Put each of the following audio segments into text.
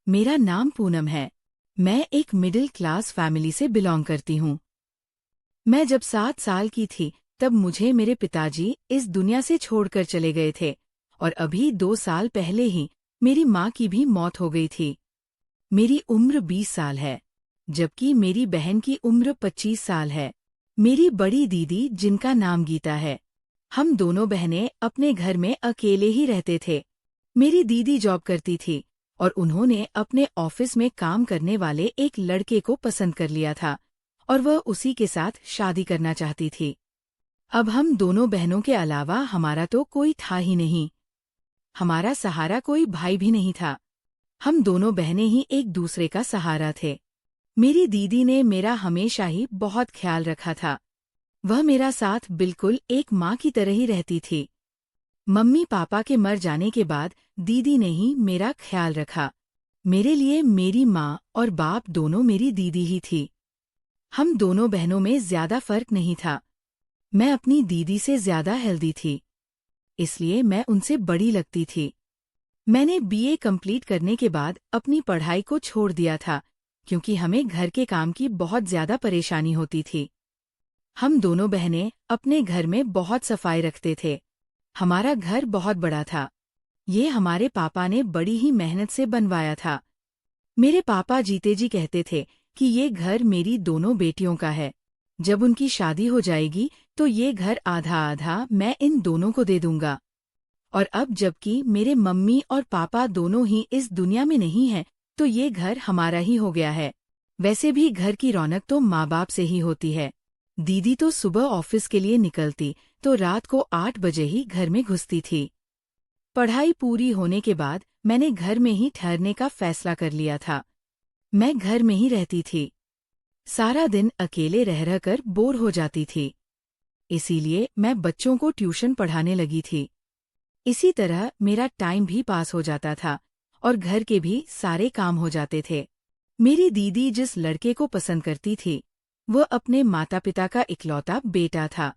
मेरा नाम पूनम है। मैं एक मिडिल क्लास फैमिली से बिलोंग करती हूँ। मैं जब 7 साल की थी तब मुझे मेरे पिताजी इस दुनिया से छोड़कर चले गए थे और अभी 2 साल पहले ही मेरी माँ की भी मौत हो गई थी। मेरी उम्र 20 साल है, जबकि मेरी बहन की उम्र 25 साल है। मेरी बड़ी दीदी, जिनका नाम गीता है, हम दोनों बहनें अपने घर में अकेले ही रहते थे। मेरी दीदी जॉब करती थी और उन्होंने अपने ऑफिस में काम करने वाले एक लड़के को पसंद कर लिया था और वह उसी के साथ शादी करना चाहती थी। अब हम दोनों बहनों के अलावा हमारा तो कोई था ही नहीं। हमारा सहारा कोई भाई भी नहीं था। हम दोनों बहनें ही एक दूसरे का सहारा थे। मेरी दीदी ने मेरा हमेशा ही बहुत ख्याल रखा था। वह मेरा साथ बिल्कुल एक माँ की तरह ही रहती थी। मम्मी पापा के मर जाने के बाद दीदी ने ही मेरा ख्याल रखा। मेरे लिए मेरी माँ और बाप दोनों मेरी दीदी ही थी। हम दोनों बहनों में ज्यादा फर्क नहीं था। मैं अपनी दीदी से ज्यादा हेल्दी थी, इसलिए मैं उनसे बड़ी लगती थी। मैंने बीए कंप्लीट करने के बाद अपनी पढ़ाई को छोड़ दिया था क्योंकि हमें घर के काम की बहुत ज्यादा परेशानी होती थी। हम दोनों बहनें अपने घर में बहुत सफाई रखते थे। हमारा घर बहुत बड़ा था। ये हमारे पापा ने बड़ी ही मेहनत से बनवाया था। मेरे पापा जीते जी कहते थे कि ये घर मेरी दोनों बेटियों का है। जब उनकी शादी हो जाएगी तो ये घर आधा आधा मैं इन दोनों को दे दूंगा। और अब जबकि मेरे मम्मी और पापा दोनों ही इस दुनिया में नहीं हैं, तो ये घर हमारा ही हो गया है। वैसे भी घर की रौनक तो माँ बाप से ही होती है। दीदी तो सुबह ऑफिस के लिए निकलती तो रात को 8 बजे ही घर में घुसती थी। पढ़ाई पूरी होने के बाद मैंने घर में ही ठहरने का फैसला कर लिया था। मैं घर में ही रहती थी। सारा दिन अकेले रह रहकर बोर हो जाती थी। इसीलिए मैं बच्चों को ट्यूशन पढ़ाने लगी थी। इसी तरह मेरा टाइम भी पास हो जाता था और घर के भी सारे काम हो जाते थे। मेरी दीदी जिस लड़के को पसंद करती थी, वह अपने माता पिता का इकलौता बेटा था।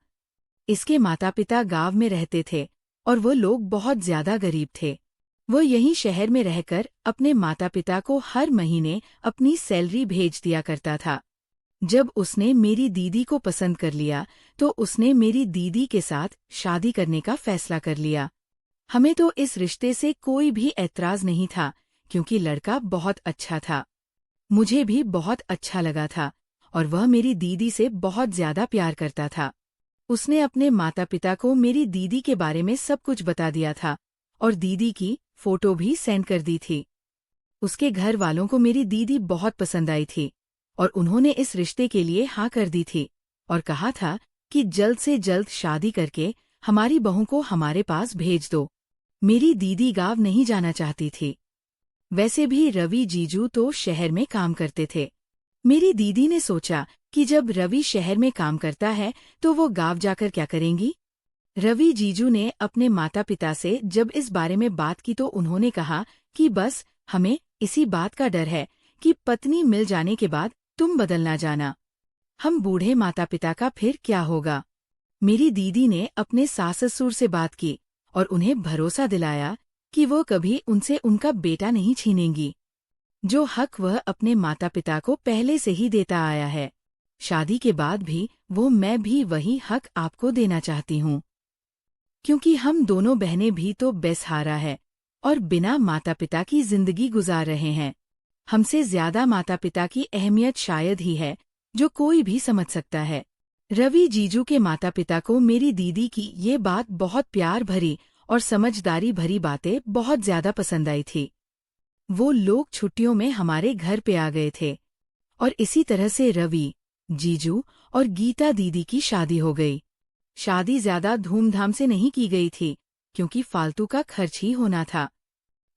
इसके माता पिता गांव में रहते थे और वो लोग बहुत ज्यादा गरीब थे। वो यहीं शहर में रहकर अपने माता पिता को हर महीने अपनी सैलरी भेज दिया करता था। जब उसने मेरी दीदी को पसंद कर लिया तो उसने मेरी दीदी के साथ शादी करने का फैसला कर लिया। हमें तो इस रिश्ते से कोई भी ऐतराज नहीं था क्योंकि लड़का बहुत अच्छा था। मुझे भी बहुत अच्छा लगा था और वह मेरी दीदी से बहुत ज्यादा प्यार करता था। उसने अपने माता पिता को मेरी दीदी के बारे में सब कुछ बता दिया था और दीदी की फोटो भी सेंड कर दी थी। उसके घर वालों को मेरी दीदी बहुत पसंद आई थी और उन्होंने इस रिश्ते के लिए हाँ कर दी थी और कहा था कि जल्द से जल्द शादी करके हमारी बहू को हमारे पास भेज दो। मेरी दीदी गांव नहीं जाना चाहती थी। वैसे भी रवि जीजू तो शहर में काम करते थे। मेरी दीदी ने सोचा कि जब रवि शहर में काम करता है तो वो गांव जाकर क्या करेंगी। रवि जीजू ने अपने माता पिता से जब इस बारे में बात की तो उन्होंने कहा कि बस हमें इसी बात का डर है कि पत्नी मिल जाने के बाद तुम बदल ना जाना। हम बूढ़े माता पिता का फिर क्या होगा। मेरी दीदी ने अपने सास ससुर से बात की और उन्हें भरोसा दिलाया कि वो कभी उनसे उनका बेटा नहीं छीनेंगी। जो हक वह अपने माता पिता को पहले से ही देता आया है, शादी के बाद भी मैं भी वही हक आपको देना चाहती हूँ। क्योंकि हम दोनों बहनें भी तो बेसहारा है और बिना माता पिता की जिंदगी गुजार रहे हैं। हमसे ज्यादा माता पिता की अहमियत शायद ही है जो कोई भी समझ सकता है। रवि जीजू के माता पिता को मेरी दीदी की ये बात बहुत प्यार भरी और समझदारी भरी बातें बहुत ज्यादा पसंद आई थी। वो लोग छुट्टियों में हमारे घर पे आ गए थे और इसी तरह से रवि, जीजू और गीता दीदी की शादी हो गई। शादी ज्यादा धूमधाम से नहीं की गई थी क्योंकि फालतू का खर्च ही होना था।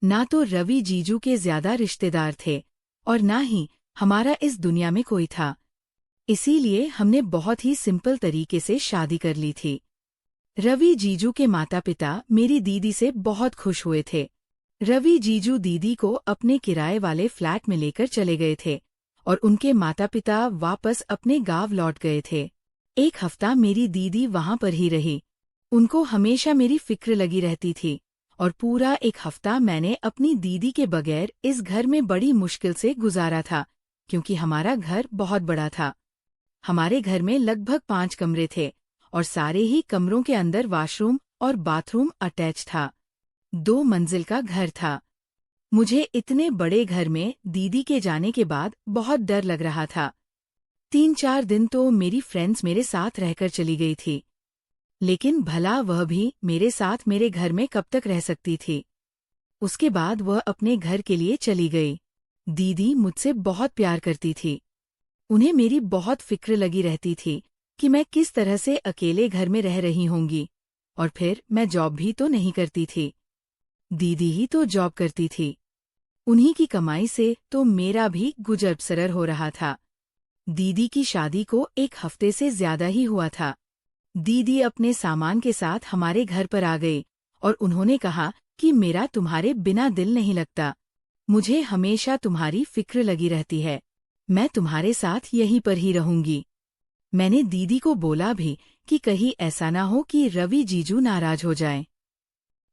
ना तो रवि जीजू के ज्यादा रिश्तेदार थे और ना ही हमारा इस दुनिया में कोई था। इसीलिए हमने बहुत ही सिंपल तरीके से शादी कर ली थी। रवि जीजू के माता पिता मेरी दीदी से बहुत खुश हुए थे। रवि जीजू दीदी को अपने किराए वाले फ्लैट में लेकर चले गए थे और उनके माता पिता वापस अपने गांव लौट गए थे। एक हफ्ता मेरी दीदी वहां पर ही रही। उनको हमेशा मेरी फिक्र लगी रहती थी और पूरा एक हफ्ता मैंने अपनी दीदी के बगैर इस घर में बड़ी मुश्किल से गुजारा था, क्योंकि हमारा घर बहुत बड़ा था। हमारे घर में लगभग 5 कमरे थे और सारे ही कमरों के अंदर वॉशरूम और बाथरूम अटैच था। 2 मंजिल का घर था। मुझे इतने बड़े घर में दीदी के जाने के बाद बहुत डर लग रहा था। 3-4 दिन तो मेरी फ्रेंड्स मेरे साथ रहकर चली गई थी, लेकिन भला वह भी मेरे साथ मेरे घर में कब तक रह सकती थी। उसके बाद वह अपने घर के लिए चली गई। दीदी मुझसे बहुत प्यार करती थी। उन्हें मेरी बहुत फिक्र लगी रहती थी कि मैं किस तरह से अकेले घर में रह रही होंगी, और फिर मैं जॉब भी तो नहीं करती थी। दीदी ही तो जॉब करती थी। उन्हीं की कमाई से तो मेरा भी गुजर बसर हो रहा था। दीदी की शादी को 1 हफ्ते से ज्यादा ही हुआ था। दीदी अपने सामान के साथ हमारे घर पर आ गई और उन्होंने कहा कि मेरा तुम्हारे बिना दिल नहीं लगता। मुझे हमेशा तुम्हारी फिक्र लगी रहती है। मैं तुम्हारे साथ यहीं पर ही रहूंगी। मैंने दीदी को बोला भी कि कहीं ऐसा ना हो कि रवि जीजू नाराज हो जाएं।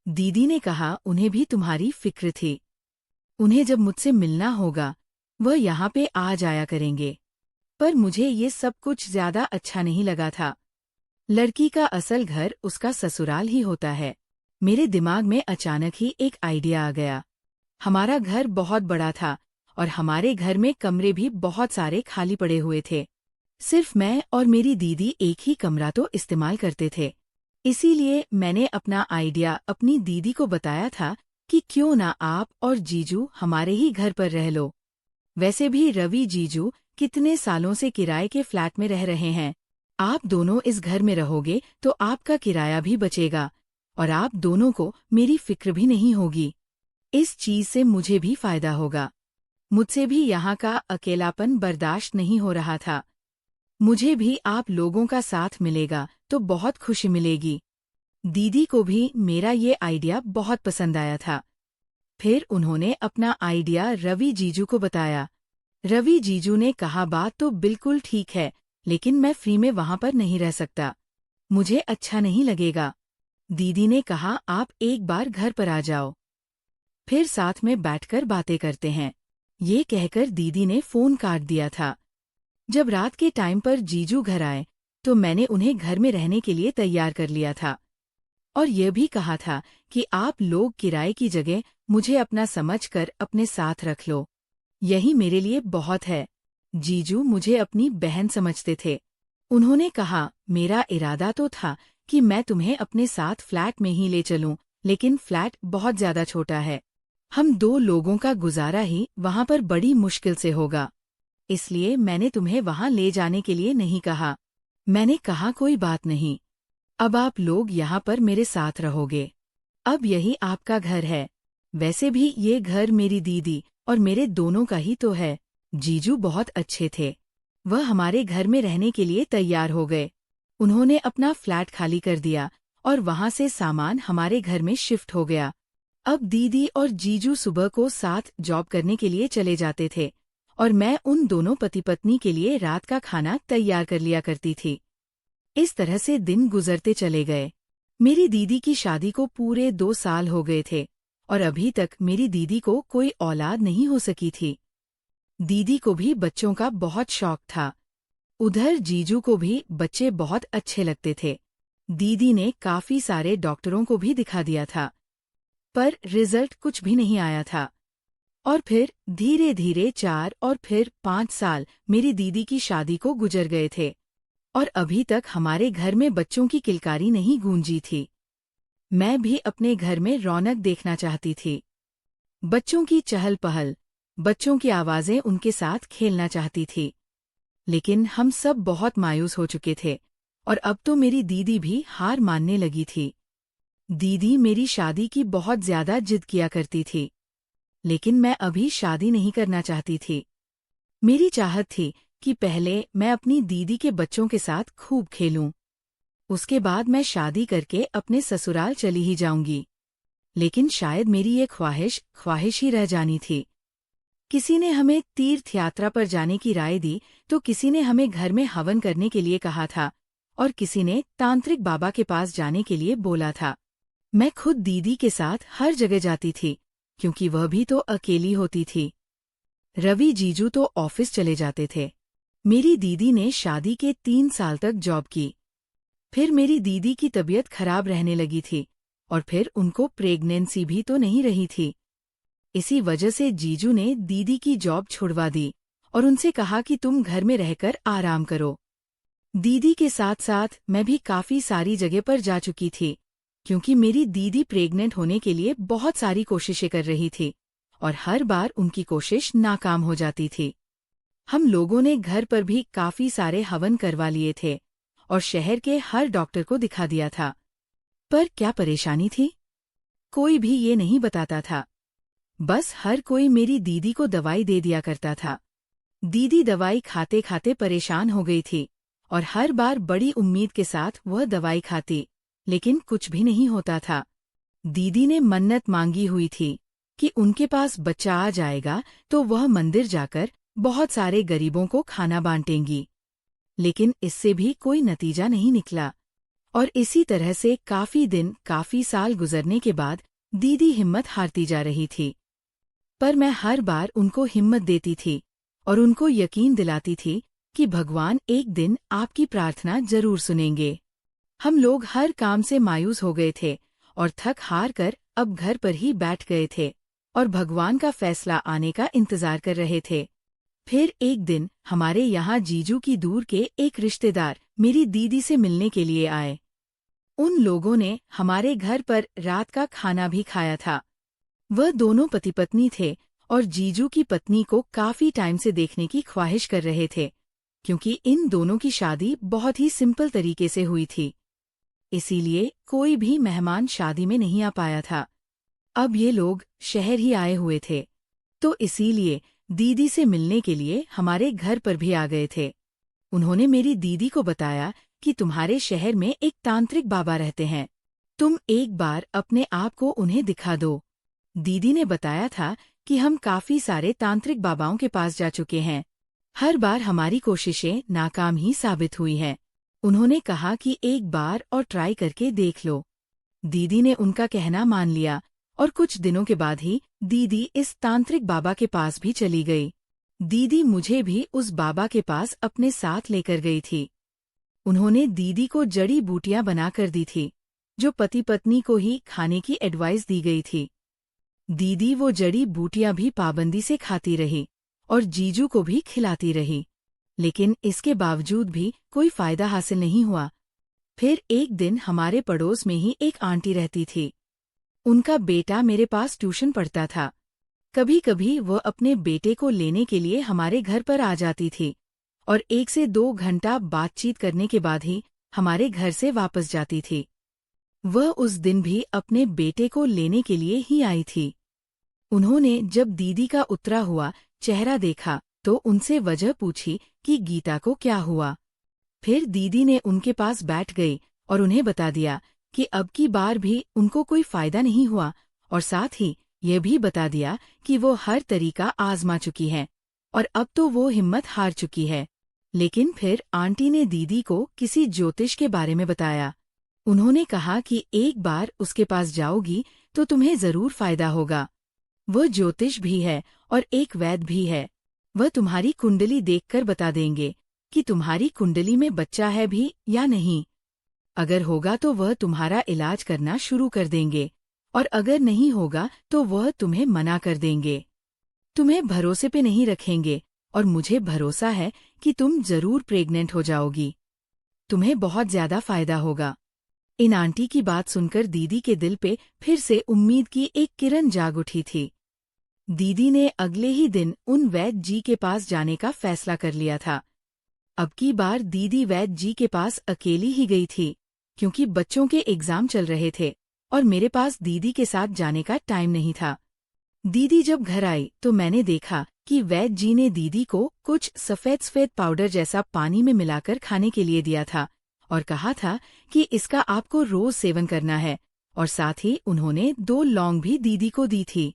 दीदी ने कहा उन्हें भी तुम्हारी फिक्र थी। उन्हें जब मुझसे मिलना होगा वह यहाँ पे आ जाया करेंगे। पर मुझे ये सब कुछ ज्यादा अच्छा नहीं लगा था। लड़की का असल घर उसका ससुराल ही होता है। मेरे दिमाग में अचानक ही एक आइडिया आ गया। हमारा घर बहुत बड़ा था और हमारे घर में कमरे भी बहुत सारे खाली पड़े हुए थे। सिर्फ मैं और मेरी दीदी एक ही कमरा तो इस्तेमाल करते थे। इसीलिए मैंने अपना आइडिया अपनी दीदी को बताया था कि क्यों ना आप और जीजू हमारे ही घर पर रह लो। वैसे भी रवि जीजू कितने सालों से किराए के फ्लैट में रह रहे हैं। आप दोनों इस घर में रहोगे तो आपका किराया भी बचेगा और आप दोनों को मेरी फिक्र भी नहीं होगी। इस चीज से मुझे भी फायदा होगा। मुझसे भी यहाँ का अकेलापन बर्दाश्त नहीं हो रहा था। मुझे भी आप लोगों का साथ मिलेगा तो बहुत खुशी मिलेगी। दीदी को भी मेरा ये आइडिया बहुत पसंद आया था। फिर उन्होंने अपना आइडिया रवि जीजू को बताया। रवि जीजू ने कहा बात तो बिल्कुल ठीक है, लेकिन मैं फ्री में वहाँ पर नहीं रह सकता। मुझे अच्छा नहीं लगेगा। दीदी ने कहा आप एक बार घर पर आ जाओ, फिर साथ में बैठकर बातें करते हैं। ये कहकर दीदी ने फोन काट दिया था। जब रात के टाइम पर जीजू घर आए तो मैंने उन्हें घर में रहने के लिए तैयार कर लिया था और यह भी कहा था कि आप लोग किराए की जगह मुझे अपना समझकर अपने साथ रख लो। यही मेरे लिए बहुत है। जीजू मुझे अपनी बहन समझते थे। उन्होंने कहा मेरा इरादा तो था कि मैं तुम्हें अपने साथ फ्लैट में ही ले चलूं, लेकिन फ्लैट बहुत ज्यादा छोटा है। हम 2 लोगों का गुजारा ही वहाँ पर बड़ी मुश्किल से होगा। इसलिए मैंने तुम्हें वहाँ ले जाने के लिए नहीं कहा। मैंने कहा कोई बात नहीं, अब आप लोग यहाँ पर मेरे साथ रहोगे। अब यही आपका घर है। वैसे भी ये घर मेरी दीदी और मेरे दोनों का ही तो है। जीजू बहुत अच्छे थे। वह हमारे घर में रहने के लिए तैयार हो गए। उन्होंने अपना फ्लैट खाली कर दिया और वहाँ से सामान हमारे घर में शिफ्ट हो गया। अब दीदी और जीजू सुबह को साथ जॉब करने के लिए चले जाते थे और मैं उन दोनों पति पत्नी के लिए रात का खाना तैयार कर लिया करती थी। इस तरह से दिन गुजरते चले गए। मेरी दीदी की शादी को पूरे 2 साल हो गए थे और अभी तक मेरी दीदी को कोई औलाद नहीं हो सकी थी। दीदी को भी बच्चों का बहुत शौक था। उधर जीजू को भी बच्चे बहुत अच्छे लगते थे। दीदी ने काफी सारे डॉक्टरों को भी दिखा दिया था, पर रिजल्ट कुछ भी नहीं आया था। और फिर धीरे धीरे 4 और फिर 5 साल मेरी दीदी की शादी को गुजर गए थे और अभी तक हमारे घर में बच्चों की किलकारी नहीं गूंजी थी। मैं भी अपने घर में रौनक देखना चाहती थी। बच्चों की चहल पहल, बच्चों की आवाजें उनके साथ खेलना चाहती थी। लेकिन हम सब बहुत मायूस हो चुके थे और अब तो मेरी दीदी भी हार मानने लगी थी। दीदी मेरी शादी की बहुत ज्यादा जिद किया करती थी, लेकिन मैं अभी शादी नहीं करना चाहती थी। मेरी चाहत थी कि पहले मैं अपनी दीदी के बच्चों के साथ खूब खेलूं, उसके बाद मैं शादी करके अपने ससुराल चली ही जाऊंगी। लेकिन शायद मेरी ये ख्वाहिश ही रह जानी थी। किसी ने हमें तीर्थ यात्रा पर जाने की राय दी तो किसी ने हमें घर में हवन करने के लिए कहा था और किसी ने तांत्रिक बाबा के पास जाने के लिए बोला था। मैं खुद दीदी के साथ हर जगह जाती थी, क्योंकि वह भी तो अकेली होती थी। रवि जीजू तो ऑफिस चले जाते थे। मेरी दीदी ने शादी के 3 साल तक जॉब की। फिर मेरी दीदी की तबीयत खराब रहने लगी थी, और फिर उनको प्रेगनेंसी भी तो नहीं रही थी। इसी वजह से जीजू ने दीदी की जॉब छुड़वा दी और उनसे कहा कि तुम घर में रहकर आराम करो। दीदी के साथ साथ मैं भी काफी सारी जगह पर जा चुकी थी, क्योंकि मेरी दीदी प्रेग्नेंट होने के लिए बहुत सारी कोशिशें कर रही थी और हर बार उनकी कोशिश नाकाम हो जाती थी। हम लोगों ने घर पर भी काफी सारे हवन करवा लिए थे और शहर के हर डॉक्टर को दिखा दिया था। पर क्या परेशानी थी? कोई भी ये नहीं बताता था। बस हर कोई मेरी दीदी को दवाई दे दिया करता था। दीदी दवाई खाते खाते परेशान हो गई थी और हर बार बड़ी उम्मीद के साथ वह दवाई खाती, लेकिन कुछ भी नहीं होता था। दीदी ने मन्नत मांगी हुई थी कि उनके पास बच्चा आ जाएगा तो वह मंदिर जाकर बहुत सारे गरीबों को खाना बांटेंगी, लेकिन इससे भी कोई नतीजा नहीं निकला। और इसी तरह से काफी दिन, काफी साल गुजरने के बाद दीदी हिम्मत हारती जा रही थी। पर मैं हर बार उनको हिम्मत देती थी और उनको यकीन दिलाती थी कि भगवान एक दिन आपकी प्रार्थना जरूर सुनेंगे। हम लोग हर काम से मायूस हो गए थे और थक हार कर अब घर पर ही बैठ गए थे और भगवान का फैसला आने का इंतजार कर रहे थे। फिर एक दिन हमारे यहाँ जीजू की दूर के एक रिश्तेदार मेरी दीदी से मिलने के लिए आए। उन लोगों ने हमारे घर पर रात का खाना भी खाया था। वह दोनों पति पत्नी थे और जीजू की पत्नी को काफी टाइम से देखने की ख्वाहिश कर रहे थे, क्योंकि इन दोनों की शादी बहुत ही सिंपल तरीके से हुई थी। इसीलिए कोई भी मेहमान शादी में नहीं आ पाया था। अब ये लोग शहर ही आए हुए थे, तो इसीलिए दीदी से मिलने के लिए हमारे घर पर भी आ गए थे। उन्होंने मेरी दीदी को बताया कि तुम्हारे शहर में एक तांत्रिक बाबा रहते हैं, तुम एक बार अपने आप को उन्हें दिखा दो। दीदी ने बताया था कि हम काफी सारे तांत्रिक बाबाओं के पास जा चुके हैं, हर बार हमारी कोशिशें नाकाम ही साबित हुई हैं। उन्होंने कहा कि एक बार और ट्राई करके देख लो। दीदी ने उनका कहना मान लिया और कुछ दिनों के बाद ही दीदी इस तांत्रिक बाबा के पास भी चली गई। दीदी मुझे भी उस बाबा के पास अपने साथ लेकर गई थी। उन्होंने दीदी को जड़ी बूटियां बनाकर दी थी, जो पति पत्नी को ही खाने की एडवाइस दी गई थी। दीदी वो जड़ी बूटियां भी पाबंदी से खाती रही और जीजू को भी खिलाती रही, लेकिन इसके बावजूद भी कोई फायदा हासिल नहीं हुआ। फिर एक दिन हमारे पड़ोस में ही एक आंटी रहती थी। उनका बेटा मेरे पास ट्यूशन पढ़ता था। कभी कभी वह अपने बेटे को लेने के लिए हमारे घर पर आ जाती थी और 1 से 2 घंटा बातचीत करने के बाद ही हमारे घर से वापस जाती थी। वह उस दिन भी अपने बेटे को लेने के लिए ही आई थी। उन्होंने जब दीदी का उतरा हुआ चेहरा देखा तो उनसे वजह पूछी कि गीता को क्या हुआ। फिर दीदी ने उनके पास बैठ गई और उन्हें बता दिया कि अब की बार भी उनको कोई फायदा नहीं हुआ, और साथ ही ये भी बता दिया कि वो हर तरीका आजमा चुकी है और अब तो वो हिम्मत हार चुकी है। लेकिन फिर आंटी ने दीदी को किसी ज्योतिष के बारे में बताया। उन्होंने कहा कि एक बार उसके पास जाओगी तो तुम्हें जरूर फायदा होगा। वह ज्योतिष भी है और एक वैद्य भी है। वह तुम्हारी कुंडली देखकर बता देंगे कि तुम्हारी कुंडली में बच्चा है भी या नहीं। अगर होगा तो वह तुम्हारा इलाज करना शुरू कर देंगे, और अगर नहीं होगा तो वह तुम्हें मना कर देंगे। तुम्हें भरोसे पे नहीं रखेंगे और मुझे भरोसा है कि तुम जरूर प्रेग्नेंट हो जाओगी। तुम्हें बहुत ज्यादा फायदा होगा। इन आंटी की बात सुनकर दीदी के दिल पे फिर से उम्मीद की एक किरण जाग उठी थी। दीदी ने अगले ही दिन उन वैद्य जी के पास जाने का फैसला कर लिया था। अब की बार दीदी वैद्य जी के पास अकेली ही गई थी, क्योंकि बच्चों के एग्जाम चल रहे थे और मेरे पास दीदी के साथ जाने का टाइम नहीं था। दीदी जब घर आई तो मैंने देखा कि वैद्य जी ने दीदी को कुछ सफेद पाउडर जैसा पानी में मिलाकर खाने के लिए दिया था और कहा था कि इसका आपको रोज सेवन करना है, और साथ ही उन्होंने 2 लौंग भी दीदी को दी थी।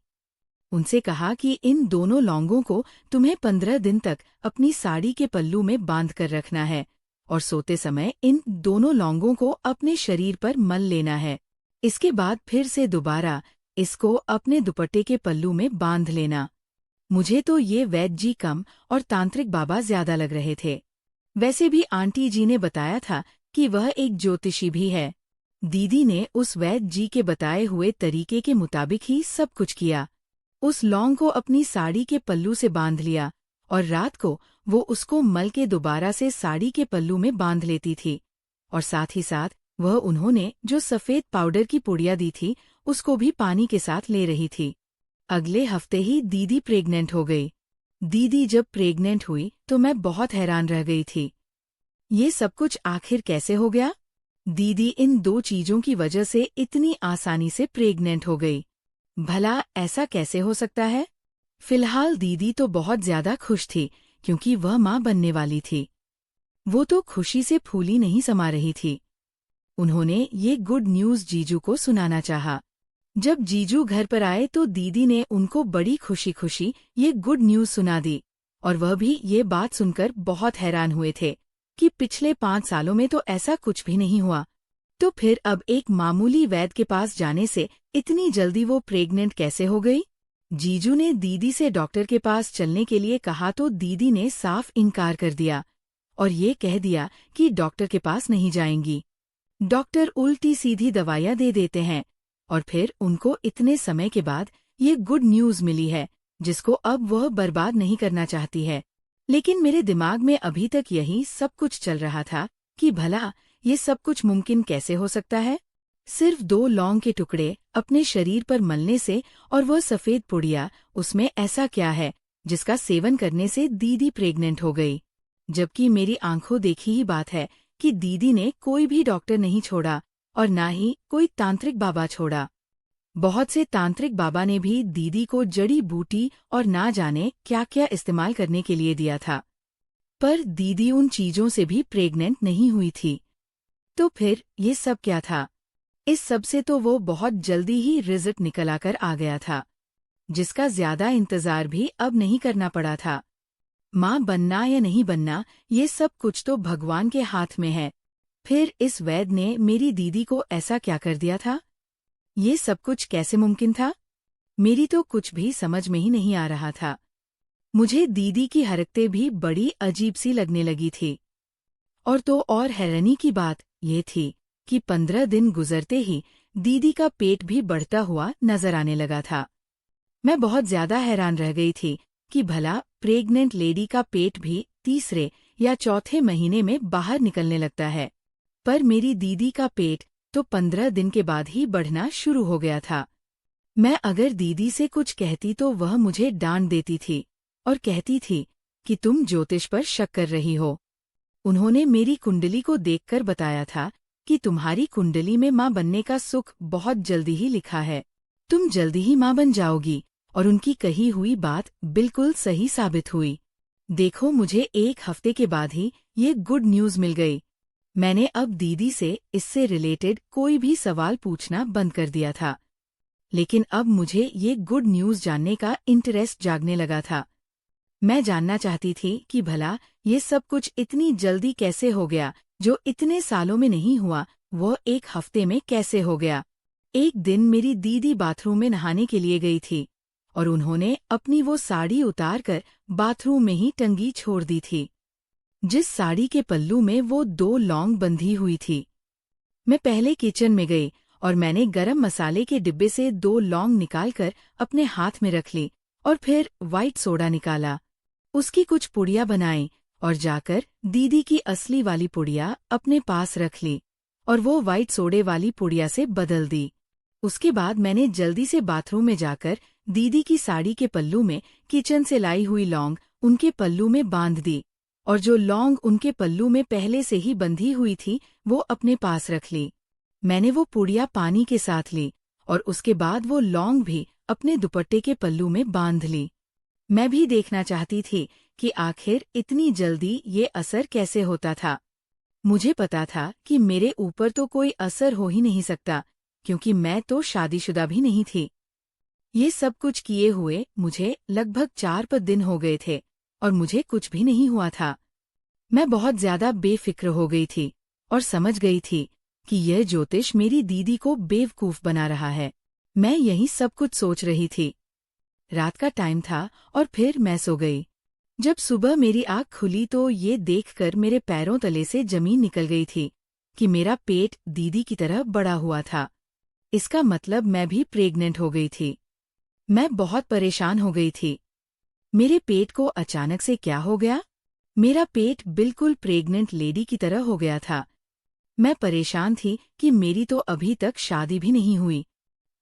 उनसे कहा कि इन दोनों लौंगों को तुम्हें 15 दिन तक अपनी साड़ी के पल्लू में बांध कर रखना है और सोते समय इन दोनों लौंगों को अपने शरीर पर मल लेना है। इसके बाद फिर से दोबारा इसको अपने दुपट्टे के पल्लू में बांध लेना। मुझे तो ये वैद्य जी कम और तांत्रिक बाबा ज्यादा लग रहे थे। वैसे भी आंटी जी ने बताया था कि वह एक ज्योतिषी भी है। दीदी ने उस वैद्य जी के बताए हुए तरीके के मुताबिक ही सब कुछ किया। उस लौंग को अपनी साड़ी के पल्लू से बांध लिया और रात को वो उसको मल के दोबारा से साड़ी के पल्लू में बांध लेती थी, और साथ ही साथ वह उन्होंने जो सफेद पाउडर की पुड़िया दी थी उसको भी पानी के साथ ले रही थी। अगले हफ्ते ही दीदी प्रेग्नेंट हो गई। दीदी जब प्रेग्नेंट हुई तो मैं बहुत हैरान रह गई थी। ये सब कुछ आखिर कैसे हो गया? दीदी इन दो चीजों की वजह से इतनी आसानी से प्रेग्नेंट हो गई। भला ऐसा कैसे हो सकता है? फिलहाल दीदी तो बहुत ज्यादा खुश थी क्योंकि वह माँ बनने वाली थी। वो तो खुशी से फूली नहीं समा रही थी। उन्होंने ये गुड न्यूज़ जीजू को सुनाना चाहा। जब जीजू घर पर आए तो दीदी ने उनको बड़ी खुशी खुशी ये गुड न्यूज़ सुना दी, और वह भी ये बात सुनकर बहुत हैरान हुए थे कि पिछले 5 सालों में तो ऐसा कुछ भी नहीं हुआ। तो फिर अब एक मामूली वैद्य के पास जाने से इतनी जल्दी वो प्रेग्नेंट कैसे हो गई? जीजू ने दीदी से डॉक्टर के पास चलने के लिए कहा तो दीदी ने साफ इनकार कर दिया और ये कह दिया कि डॉक्टर के पास नहीं जाएंगी। डॉक्टर उल्टी सीधी दवाइयाँ दे देते हैं, और फिर उनको इतने समय के बाद ये गुड न्यूज़ मिली है जिसको अब वह बर्बाद नहीं करना चाहती है। लेकिन मेरे दिमाग में अभी तक यही सब कुछ चल रहा था कि भला ये सब कुछ मुमकिन कैसे हो सकता है? सिर्फ 2 लौंग के टुकड़े अपने शरीर पर मलने से और वह सफेद पुड़िया, उसमें ऐसा क्या है जिसका सेवन करने से दीदी प्रेग्नेंट हो गई? जबकि मेरी आंखों देखी ही बात है कि दीदी ने कोई भी डॉक्टर नहीं छोड़ा और ना ही कोई तांत्रिक बाबा छोड़ा। बहुत से तांत्रिक बाबा ने भी दीदी को जड़ी बूटी और ना जाने क्या क्या इस्तेमाल करने के लिए दिया था, पर दीदी उन चीजों से भी प्रेग्नेंट नहीं हुई थी। तो फिर ये सब क्या था? इस सब से तो वो बहुत जल्दी ही रिजल्ट निकल आकर आ गया था, जिसका ज्यादा इंतजार भी अब नहीं करना पड़ा था। माँ बनना या नहीं बनना, ये सब कुछ तो भगवान के हाथ में है। फिर इस वैद्य ने मेरी दीदी को ऐसा क्या कर दिया था? ये सब कुछ कैसे मुमकिन था? मेरी तो कुछ भी समझ में ही नहीं आ रहा था। मुझे दीदी की हरकतें भी बड़ी अजीब सी लगने लगी थी। और तो और हैरानी की बात ये थी कि 15 दिन गुजरते ही दीदी का पेट भी बढ़ता हुआ नजर आने लगा था। मैं बहुत ज्यादा हैरान रह गई थी कि भला प्रेग्नेंट लेडी का पेट भी तीसरे या चौथे महीने में बाहर निकलने लगता है, पर मेरी दीदी का पेट तो 15 दिन के बाद ही बढ़ना शुरू हो गया था। मैं अगर दीदी से कुछ कहती तो वह मुझे डांट देती थी और कहती थी कि तुम ज्योतिष पर शक कर रही हो। उन्होंने मेरी कुंडली को देखकर बताया था कि तुम्हारी कुंडली में माँ बनने का सुख बहुत जल्दी ही लिखा है, तुम जल्दी ही माँ बन जाओगी, और उनकी कही हुई बात बिल्कुल सही साबित हुई। देखो, मुझे 1 हफ्ते के बाद ही ये गुड न्यूज़ मिल गई। मैंने अब दीदी से इससे रिलेटेड कोई भी सवाल पूछना बंद कर दिया था, लेकिन अब मुझे ये गुड न्यूज़ जानने का इंटरेस्ट जागने लगा था। मैं जानना चाहती थी कि भला ये सब कुछ इतनी जल्दी कैसे हो गया, जो इतने सालों में नहीं हुआ वो 1 हफ्ते में कैसे हो गया। एक दिन मेरी दीदी बाथरूम में नहाने के लिए गई थी और उन्होंने अपनी वो साड़ी उतार कर बाथरूम में ही टंगी छोड़ दी थी, जिस साड़ी के पल्लू में वो 2 लौंग बंधी हुई थी। मैं पहले किचन में गई और मैंने गरम मसाले के डिब्बे से 2 लौंग निकालकर अपने हाथ में रख ली और फिर व्हाइट सोडा निकाला, उसकी कुछ पुड़िया बनाई और जाकर दीदी की असली वाली पुड़िया अपने पास रख ली और वो व्हाइट सोडे वाली पुड़िया से बदल दी। उसके बाद मैंने जल्दी से बाथरूम में जाकर दीदी की साड़ी के पल्लू में किचन से लाई हुई लौंग उनके पल्लू में बांध दी, और जो लौंग उनके पल्लू में पहले से ही बंधी हुई थी वो अपने पास रख ली। मैंने वो पुड़िया पानी के साथ ली और उसके बाद वो लौंग भी अपने दुपट्टे के पल्लू में बांध ली। मैं भी देखना चाहती थी कि आखिर इतनी जल्दी ये असर कैसे होता था। मुझे पता था कि मेरे ऊपर तो कोई असर हो ही नहीं सकता, क्योंकि मैं तो शादीशुदा भी नहीं थी। ये सब कुछ किए हुए मुझे लगभग 4 दिन हो गए थे और मुझे कुछ भी नहीं हुआ था। मैं बहुत ज्यादा बेफिक्र हो गई थी और समझ गई थी कि यह ज्योतिष मेरी दीदी को बेवकूफ बना रहा है। मैं यही सब कुछ सोच रही थी। रात का टाइम था और फिर मैं सो गई। जब सुबह मेरी आँख खुली तो ये देखकर मेरे पैरों तले से जमीन निकल गई थी कि मेरा पेट दीदी की तरह बड़ा हुआ था। इसका मतलब मैं भी प्रेग्नेंट हो गई थी। मैं बहुत परेशान हो गई थी। मेरे पेट को अचानक से क्या हो गया? मेरा पेट बिल्कुल प्रेग्नेंट लेडी की तरह हो गया था। मैं परेशान थी कि मेरी तो अभी तक शादी भी नहीं हुई,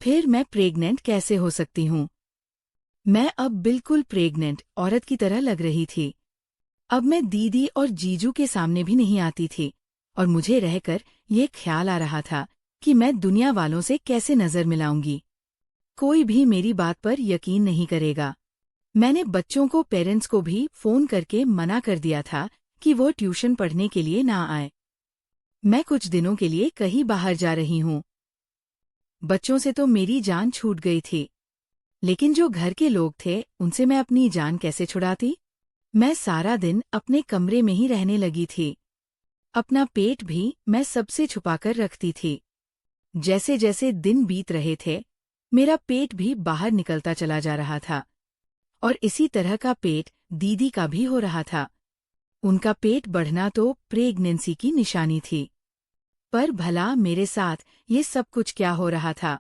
फिर मैं प्रेग्नेंट कैसे हो सकती हूँ? मैं अब बिल्कुल प्रेग्नेंट औरत की तरह लग रही थी। अब मैं दीदी और जीजू के सामने भी नहीं आती थी और मुझे रहकर ये ख्याल आ रहा था कि मैं दुनिया वालों से कैसे नजर मिलाऊंगी। कोई भी मेरी बात पर यकीन नहीं करेगा। मैंने बच्चों को पेरेंट्स को भी फोन करके मना कर दिया था कि वो ट्यूशन पढ़ने के लिए ना आए। मैं कुछ दिनों के लिए कहीं बाहर जा रही हूँ। बच्चों से तो मेरी जान छूट गई थी, लेकिन जो घर के लोग थे उनसे मैं अपनी जान कैसे छुड़ाती? मैं सारा दिन अपने कमरे में ही रहने लगी थी। अपना पेट भी मैं सबसे छुपाकर रखती थी। जैसे जैसे दिन बीत रहे थे, मेरा पेट भी बाहर निकलता चला जा रहा था और इसी तरह का पेट दीदी का भी हो रहा था। उनका पेट बढ़ना तो प्रेगनेंसी की निशानी थी। पर भला मेरे साथ ये सब कुछ क्या हो रहा था?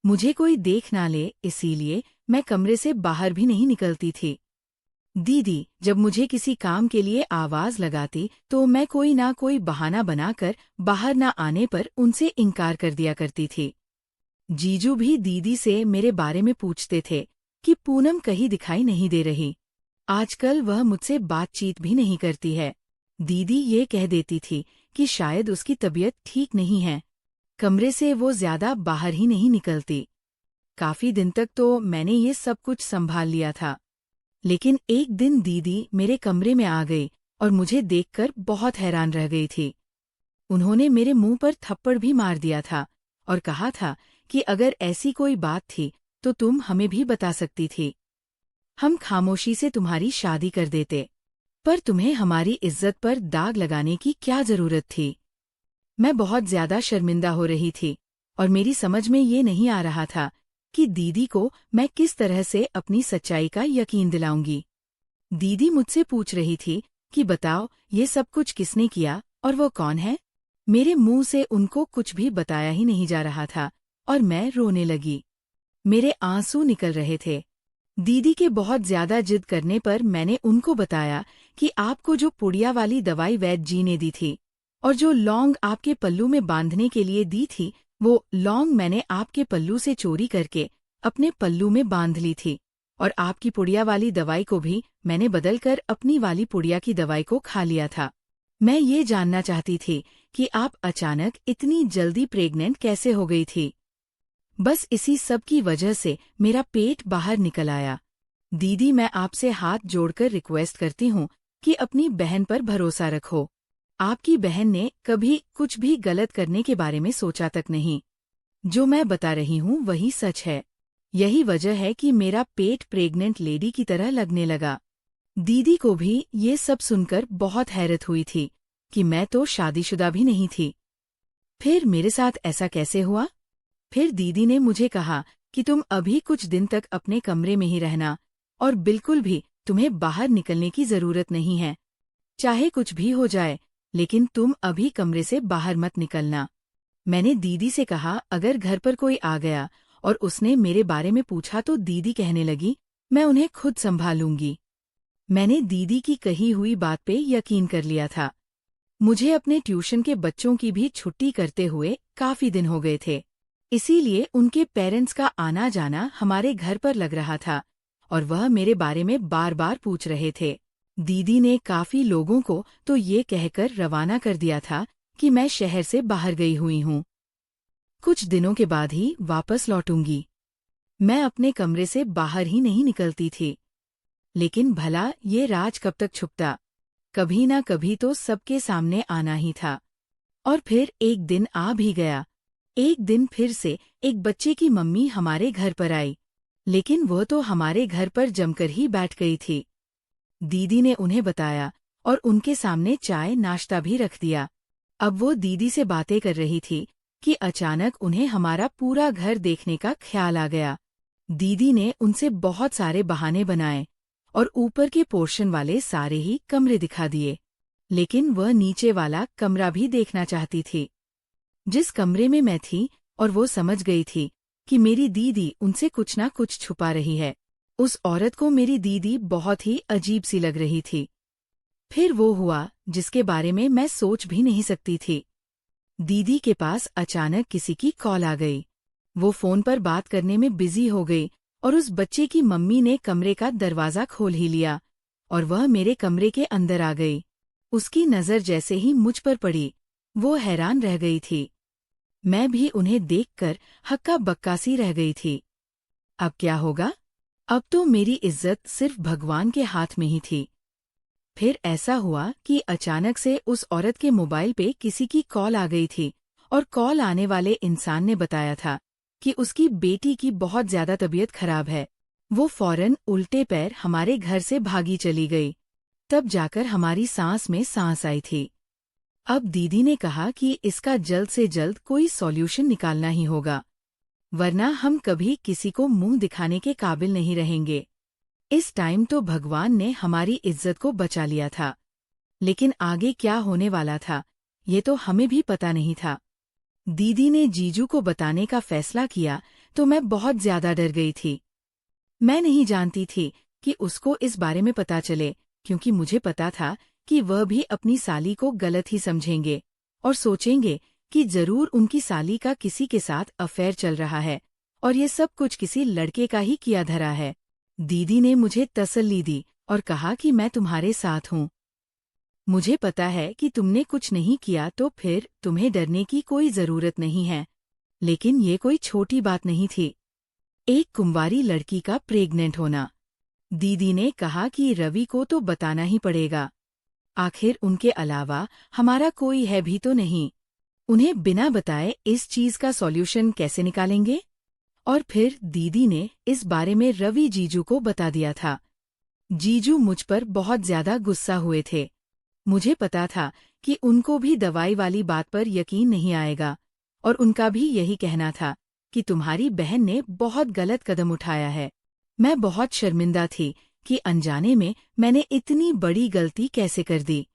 मुझे कोई देख ना ले, इसीलिए मैं कमरे से बाहर भी नहीं निकलती थी। दीदी जब मुझे किसी काम के लिए आवाज लगाती तो मैं कोई ना कोई बहाना बनाकर बाहर ना आने पर उनसे इनकार कर दिया करती थी। जीजू भी दीदी से मेरे बारे में पूछते थे कि पूनम कहीं दिखाई नहीं दे रही। आजकल वह मुझसे बातचीत भी नहीं करती है। दीदी ये कह देती थी कि शायद उसकी तबीयत ठीक नहीं है। कमरे से वो ज्यादा बाहर ही नहीं निकलती। काफी दिन तक तो मैंने ये सब कुछ संभाल लिया था, लेकिन एक दिन दीदी मेरे कमरे में आ गई और मुझे देखकर बहुत हैरान रह गई थी। उन्होंने मेरे मुंह पर थप्पड़ भी मार दिया था और कहा था कि अगर ऐसी कोई बात थी तो तुम हमें भी बता सकती थी। हम खामोशी से तुम्हारी शादी कर देते, पर तुम्हें हमारी इज्जत पर दाग लगाने की क्या जरूरत थी? मैं बहुत ज्यादा शर्मिंदा हो रही थी और मेरी समझ में ये नहीं आ रहा था कि दीदी को मैं किस तरह से अपनी सच्चाई का यकीन दिलाऊंगी। दीदी मुझसे पूछ रही थी कि बताओ ये सब कुछ किसने किया और वो कौन है? मेरे मुंह से उनको कुछ भी बताया ही नहीं जा रहा था और मैं रोने लगी। मेरे आंसू निकल रहे थे। दीदी के बहुत ज्यादा जिद करने पर मैंने उनको बताया कि आपको जो पुड़िया वाली दवाई वैद्य जी ने दी थी और जो लौंग आपके पल्लू में बांधने के लिए दी थी, वो लौंग मैंने आपके पल्लू से चोरी करके अपने पल्लू में बांध ली थी और आपकी पुड़िया वाली दवाई को भी मैंने बदलकर अपनी वाली पुड़िया की दवाई को खा लिया था। मैं ये जानना चाहती थी कि आप अचानक इतनी जल्दी प्रेग्नेंट कैसे हो गई थी। बस इसी सब की वजह से मेरा पेट बाहर निकल आया। दीदी मैं आपसे हाथ जोड़कर रिक्वेस्ट करती हूँ कि अपनी बहन पर भरोसा रखो। आपकी बहन ने कभी कुछ भी गलत करने के बारे में सोचा तक नहीं। जो मैं बता रही हूँ वही सच है। यही वजह है कि मेरा पेट प्रेग्नेंट लेडी की तरह लगने लगा। दीदी को भी ये सब सुनकर बहुत हैरत हुई थी कि मैं तो शादीशुदा भी नहीं थी। फिर मेरे साथ ऐसा कैसे हुआ? फिर दीदी ने मुझे कहा कि तुम अभी कुछ दिन तक अपने कमरे में ही रहना और बिल्कुल भी तुम्हें बाहर निकलने की जरूरत नहीं है। चाहे कुछ भी हो जाए, लेकिन तुम अभी कमरे से बाहर मत निकलना। मैंने दीदी से कहा अगर घर पर कोई आ गया और उसने मेरे बारे में पूछा तो दीदी कहने लगी मैं उन्हें खुद संभालूंगी। मैंने दीदी की कही हुई बात पे यकीन कर लिया था। मुझे अपने ट्यूशन के बच्चों की भी छुट्टी करते हुए काफी दिन हो गए थे, इसीलिए उनके पेरेंट्स का आना जाना हमारे घर पर लग रहा था और वह मेरे बारे में बार बार पूछ रहे थे। दीदी ने काफी लोगों को तो ये कहकर रवाना कर दिया था कि मैं शहर से बाहर गई हुई हूँ, कुछ दिनों के बाद ही वापस लौटूंगी। मैं अपने कमरे से बाहर ही नहीं निकलती थी, लेकिन भला ये राज कब तक छुपता? कभी ना कभी तो सबके सामने आना ही था। और फिर एक दिन आ भी गया। एक दिन फिर से एक बच्चे की मम्मी हमारे घर पर आई, लेकिन वह तो हमारे घर पर जमकर ही बैठ गई थी। दीदी ने उन्हें बताया और उनके सामने चाय नाश्ता भी रख दिया। अब वो दीदी से बातें कर रही थी कि अचानक उन्हें हमारा पूरा घर देखने का ख्याल आ गया। दीदी ने उनसे बहुत सारे बहाने बनाए और ऊपर के पोर्शन वाले सारे ही कमरे दिखा दिए, लेकिन वह नीचे वाला कमरा भी देखना चाहती थी, जिस कमरे में मैं थी, और वो समझ गई थी कि मेरी दीदी उनसे कुछ ना कुछ छुपा रही है। उस औरत को मेरी दीदी बहुत ही अजीब सी लग रही थी। फिर वो हुआ जिसके बारे में मैं सोच भी नहीं सकती थी। दीदी के पास अचानक किसी की कॉल आ गई। वो फोन पर बात करने में बिजी हो गई और उस बच्चे की मम्मी ने कमरे का दरवाजा खोल ही लिया और वह मेरे कमरे के अंदर आ गई। उसकी नज़र जैसे ही मुझ पर पड़ी, वो हैरान रह गई थी। मैं भी उन्हें देखकर हक्का बक्का सी रह गई थी। अब क्या होगा? अब तो मेरी इज्जत सिर्फ भगवान के हाथ में ही थी। फिर ऐसा हुआ कि अचानक से उस औरत के मोबाइल पे किसी की कॉल आ गई थी और कॉल आने वाले इंसान ने बताया था कि उसकी बेटी की बहुत ज्यादा तबीयत खराब है। वो फौरन उल्टे पैर हमारे घर से भागी चली गई। तब जाकर हमारी सांस में सांस आई थी। अब दीदी ने कहा कि इसका जल्द से जल्द कोई सॉल्यूशन निकालना ही होगा, वरना हम कभी किसी को मुंह दिखाने के काबिल नहीं रहेंगे। इस टाइम तो भगवान ने हमारी इज्जत को बचा लिया था, लेकिन आगे क्या होने वाला था ये तो हमें भी पता नहीं था। दीदी ने जीजू को बताने का फैसला किया तो मैं बहुत ज्यादा डर गई थी। मैं नहीं जानती थी कि उसको इस बारे में पता चले, क्योंकि मुझे पता था कि वह भी अपनी साली को गलत ही समझेंगे और सोचेंगे कि जरूर उनकी साली का किसी के साथ अफेयर चल रहा है और ये सब कुछ किसी लड़के का ही किया धरा है। दीदी ने मुझे तसल्ली दी और कहा कि मैं तुम्हारे साथ हूँ। मुझे पता है कि तुमने कुछ नहीं किया तो फिर तुम्हें डरने की कोई जरूरत नहीं है, लेकिन ये कोई छोटी बात नहीं थी, एक कुंवारी लड़की का प्रेग्नेंट होना। दीदी ने कहा कि रवि को तो बताना ही पड़ेगा, आखिर उनके अलावा हमारा कोई है भी तो नहीं। उन्हें बिना बताए इस चीज का सॉल्यूशन कैसे निकालेंगे? और फिर दीदी ने इस बारे में रवि जीजू को बता दिया था। जीजू मुझ पर बहुत ज्यादा गुस्सा हुए थे। मुझे पता था कि उनको भी दवाई वाली बात पर यकीन नहीं आएगा और उनका भी यही कहना था कि तुम्हारी बहन ने बहुत गलत कदम उठाया है। मैं बहुत शर्मिंदा थी कि अनजाने में मैंने इतनी बड़ी गलती कैसे कर दी।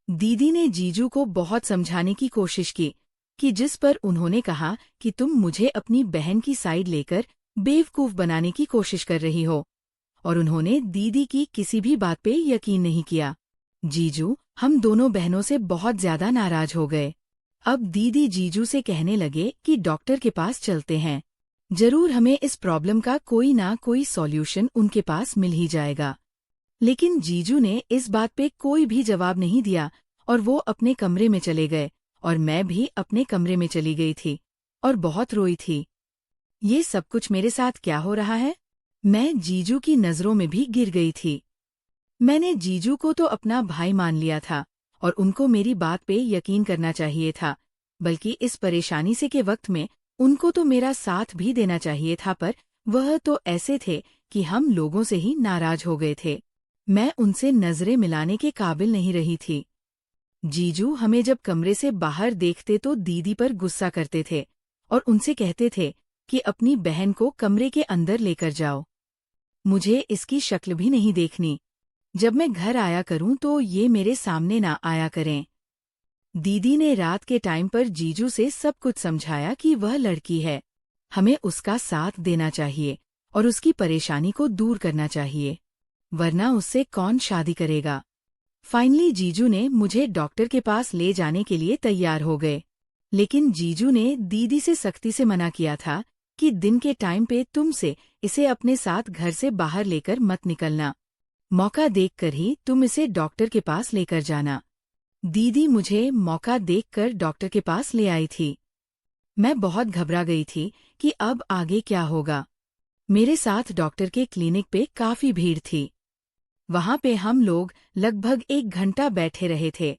दीदी ने जीजू को बहुत समझाने की कोशिश की कि जिस पर उन्होंने कहा कि तुम मुझे अपनी बहन की साइड लेकर बेवकूफ बनाने की कोशिश कर रही हो, और उन्होंने दीदी की किसी भी बात पे यकीन नहीं किया। जीजू हम दोनों बहनों से बहुत ज्यादा नाराज हो गए। अब दीदी जीजू से कहने लगे कि डॉक्टर के पास चलते हैं, जरूर हमें इस प्रॉब्लम का कोई ना कोई सॉल्यूशन उनके पास मिल ही जाएगा। लेकिन जीजू ने इस बात पे कोई भी जवाब नहीं दिया और वो अपने कमरे में चले गए और मैं भी अपने कमरे में चली गई थी और बहुत रोई थी। ये सब कुछ मेरे साथ क्या हो रहा है? मैं जीजू की नज़रों में भी गिर गई थी। मैंने जीजू को तो अपना भाई मान लिया था और उनको मेरी बात पे यकीन करना चाहिए था, बल्कि इस परेशानी से के वक्त में उनको तो मेरा साथ भी देना चाहिए था, पर वह तो ऐसे थे कि हम लोगों से ही नाराज हो गए थे। मैं उनसे नजरें मिलाने के काबिल नहीं रही थी। जीजू हमें जब कमरे से बाहर देखते तो दीदी पर गुस्सा करते थे और उनसे कहते थे कि अपनी बहन को कमरे के अंदर लेकर जाओ। मुझे इसकी शक्ल भी नहीं देखनी। जब मैं घर आया करूं तो ये मेरे सामने ना आया करें। दीदी ने रात के टाइम पर जीजू से सब कुछ समझाया कि वह लड़की है, हमें उसका साथ देना चाहिए और उसकी परेशानी को दूर करना चाहिए, वरना उससे कौन शादी करेगा। फाइनली जीजू ने मुझे डॉक्टर के पास ले जाने के लिए तैयार हो गए, लेकिन जीजू ने दीदी से सख्ती से मना किया था कि दिन के टाइम पे तुमसे इसे अपने साथ घर से बाहर लेकर मत निकलना, मौका देखकर ही तुम इसे डॉक्टर के पास लेकर जाना। दीदी मुझे मौका देखकर डॉक्टर के पास ले आई थी। मैं बहुत घबरा गई थी कि अब आगे क्या होगा। मेरे साथ डॉक्टर के क्लिनिक पे काफी भीड़ थी। वहां पे हम लोग लगभग 1 घंटा बैठे रहे थे,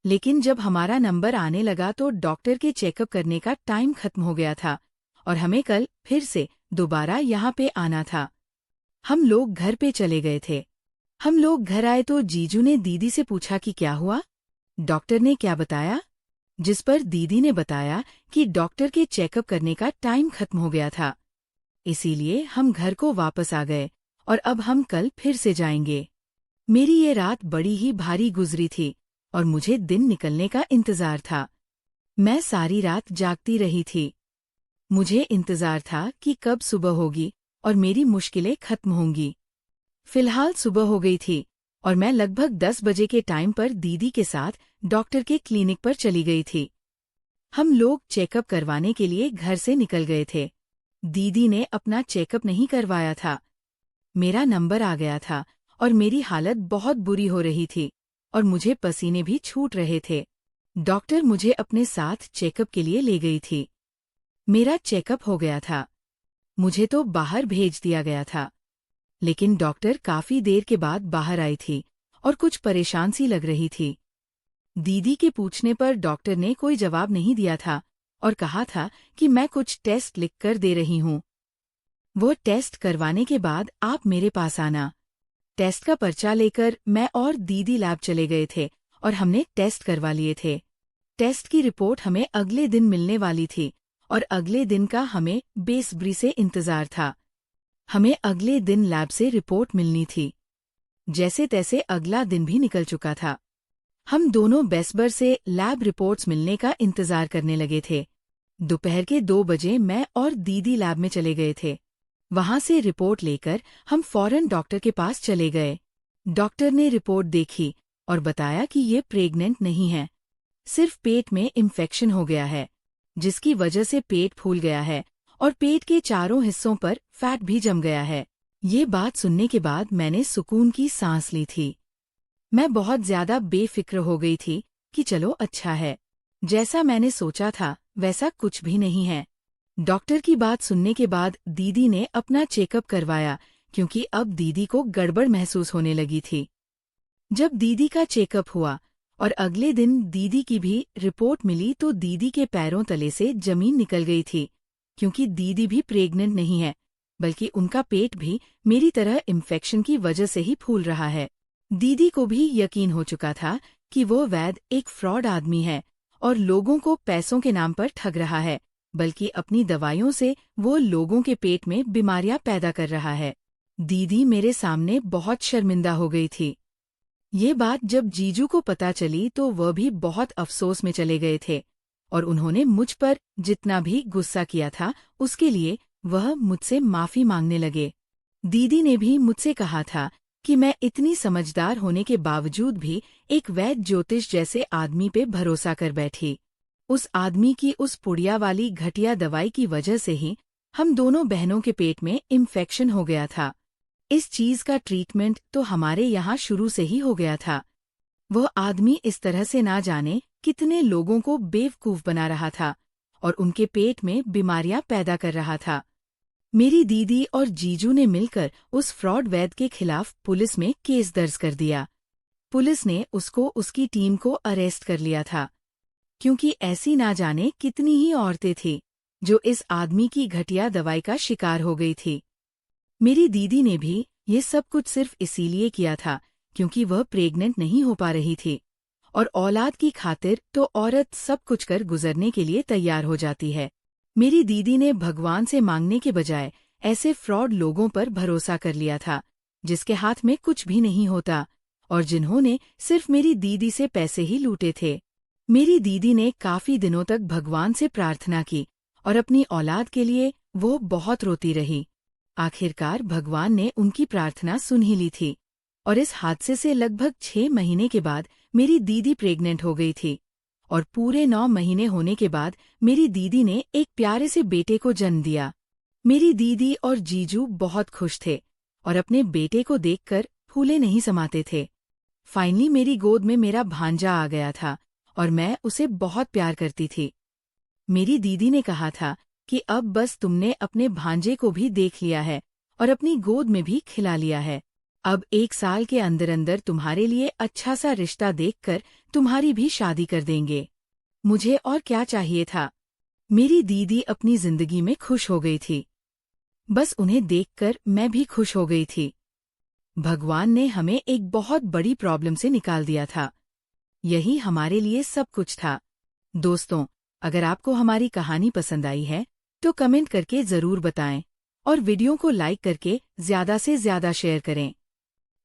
लेकिन जब हमारा नंबर आने लगा तो डॉक्टर के चेकअप करने का टाइम खत्म हो गया था और हमें कल फिर से दोबारा यहाँ पे आना था। हम लोग घर पे चले गए थे। हम लोग घर आए तो जीजू ने दीदी से पूछा कि क्या हुआ, डॉक्टर ने क्या बताया। जिस पर दीदी ने बताया कि डॉक्टर के चेकअप करने का टाइम खत्म हो गया था। इसीलिए हम घर को वापस आ गए और अब हम कल फिर से जाएंगे। मेरी ये रात बड़ी ही भारी गुजरी थी और मुझे दिन निकलने का इंतजार था। मैं सारी रात जागती रही थी। मुझे इंतजार था कि कब सुबह होगी और मेरी मुश्किलें खत्म होंगी। फिलहाल सुबह हो गई थी और मैं लगभग 10 बजे के टाइम पर दीदी के साथ डॉक्टर के क्लिनिक पर चली गई थी। हम लोग चेकअप करवाने के लिए घर से निकल गए थे। दीदी ने अपना चेकअप नहीं करवाया था। मेरा नंबर आ गया था और मेरी हालत बहुत बुरी हो रही थी और मुझे पसीने भी छूट रहे थे। डॉक्टर मुझे अपने साथ चेकअप के लिए ले गई थी। मेरा चेकअप हो गया था। मुझे तो बाहर भेज दिया गया था, लेकिन डॉक्टर काफी देर के बाद बाहर आई थी और कुछ परेशान सी लग रही थी। दीदी के पूछने पर डॉक्टर ने कोई जवाब नहीं दिया था और कहा था कि मैं कुछ टेस्ट लिख कर दे रही हूँ। वो टेस्ट करवाने के बाद आप मेरे पास आना। टेस्ट का पर्चा लेकर मैं और दीदी लैब चले गए थे और हमने टेस्ट करवा लिए थे। टेस्ट की रिपोर्ट हमें अगले दिन मिलने वाली थी और अगले दिन का हमें बेसब्री से इंतजार था। हमें अगले दिन लैब से रिपोर्ट मिलनी थी। जैसे तैसे अगला दिन भी निकल चुका था। हम दोनों बेसब्री से लैब रिपोर्ट्स मिलने का इंतजार करने लगे थे। दोपहर के 2 बजे मैं और दीदी लैब में चले गए थे। वहां से रिपोर्ट लेकर हम फौरन डॉक्टर के पास चले गए। डॉक्टर ने रिपोर्ट देखी और बताया कि ये प्रेग्नेंट नहीं है, सिर्फ पेट में इन्फेक्शन हो गया है, जिसकी वजह से पेट फूल गया है और पेट के चारों हिस्सों पर फैट भी जम गया है। ये बात सुनने के बाद मैंने सुकून की सांस ली थी। मैं बहुत ज्यादा बेफिक्र हो गई थी कि चलो अच्छा है। जैसा मैंने सोचा था वैसा कुछ भी नहीं है। डॉक्टर की बात सुनने के बाद दीदी ने अपना चेकअप करवाया क्योंकि अब दीदी को गड़बड़ महसूस होने लगी थी। जब दीदी का चेकअप हुआ और अगले दिन दीदी की भी रिपोर्ट मिली तो दीदी के पैरों तले से जमीन निकल गई थी, क्योंकि दीदी भी प्रेग्नेंट नहीं है, बल्कि उनका पेट भी मेरी तरह इन्फेक्शन की वजह से ही फूल रहा है। दीदी को भी यकीन हो चुका था कि वो वैद्य एक फ्रॉड आदमी है और लोगों को पैसों के नाम पर ठग रहा है, बल्कि अपनी दवाइयों से वो लोगों के पेट में बीमारियां पैदा कर रहा है। दीदी मेरे सामने बहुत शर्मिंदा हो गई थी। ये बात जब जीजू को पता चली तो वह भी बहुत अफसोस में चले गए थे और उन्होंने मुझ पर जितना भी गुस्सा किया था उसके लिए वह मुझसे माफी मांगने लगे। दीदी ने भी मुझसे कहा था कि मैं इतनी समझदार होने के बावजूद भी एक वैद्य ज्योतिष जैसे आदमी पे भरोसा कर बैठी। उस आदमी की उस पुड़िया वाली घटिया दवाई की वजह से ही हम दोनों बहनों के पेट में इन्फेक्शन हो गया था। इस चीज का ट्रीटमेंट तो हमारे यहाँ शुरू से ही हो गया था। वह आदमी इस तरह से ना जाने कितने लोगों को बेवकूफ बना रहा था और उनके पेट में बीमारियां पैदा कर रहा था। मेरी दीदी और जीजू ने मिलकर उस फ्रॉड वैद्य के खिलाफ पुलिस में केस दर्ज कर दिया। पुलिस ने उसको उसकी टीम को अरेस्ट कर लिया था, क्योंकि ऐसी ना जाने कितनी ही औरतें थीं जो इस आदमी की घटिया दवाई का शिकार हो गई थी। मेरी दीदी ने भी ये सब कुछ सिर्फ इसीलिए किया था क्योंकि वह प्रेग्नेंट नहीं हो पा रही थी, और औलाद की खातिर तो औरत सब कुछ कर गुजरने के लिए तैयार हो जाती है। मेरी दीदी ने भगवान से मांगने के बजाय ऐसे फ्रॉड लोगों पर भरोसा कर लिया था जिसके हाथ में कुछ भी नहीं होता और जिन्होंने सिर्फ मेरी दीदी से पैसे ही लूटे थे। मेरी दीदी ने काफी दिनों तक भगवान से प्रार्थना की और अपनी औलाद के लिए वो बहुत रोती रही। आखिरकार भगवान ने उनकी प्रार्थना सुन ही ली थी और इस हादसे से लगभग 6 महीने के बाद मेरी दीदी प्रेग्नेंट हो गई थी और पूरे 9 महीने होने के बाद मेरी दीदी ने एक प्यारे से बेटे को जन्म दिया। मेरी दीदी और जीजू बहुत खुश थे और अपने बेटे को देखकर फूले नहीं समाते थे। फाइनली मेरी गोद में मेरा भांजा आ गया था और मैं उसे बहुत प्यार करती थी। मेरी दीदी ने कहा था कि अब बस तुमने अपने भांजे को भी देख लिया है और अपनी गोद में भी खिला लिया है। अब 1 साल के अंदर अंदर तुम्हारे लिए अच्छा सा रिश्ता देखकर तुम्हारी भी शादी कर देंगे। मुझे और क्या चाहिए था। मेरी दीदी अपनी जिंदगी में खुश हो गई थी। बस उन्हें देखकर मैं भी खुश हो गई थी। भगवान ने हमें एक बहुत बड़ी प्रॉब्लम से निकाल दिया था। यही हमारे लिए सब कुछ था। दोस्तों, अगर आपको हमारी कहानी पसंद आई है तो कमेंट करके ज़रूर बताएं और वीडियो को लाइक करके ज़्यादा से ज़्यादा शेयर करें।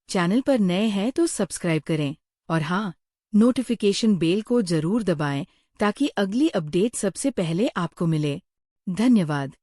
चैनल पर नए हैं तो सब्सक्राइब करें और हाँ, नोटिफिकेशन बेल को ज़रूर दबाएं ताकि अगली अपडेट सबसे पहले आपको मिले। धन्यवाद।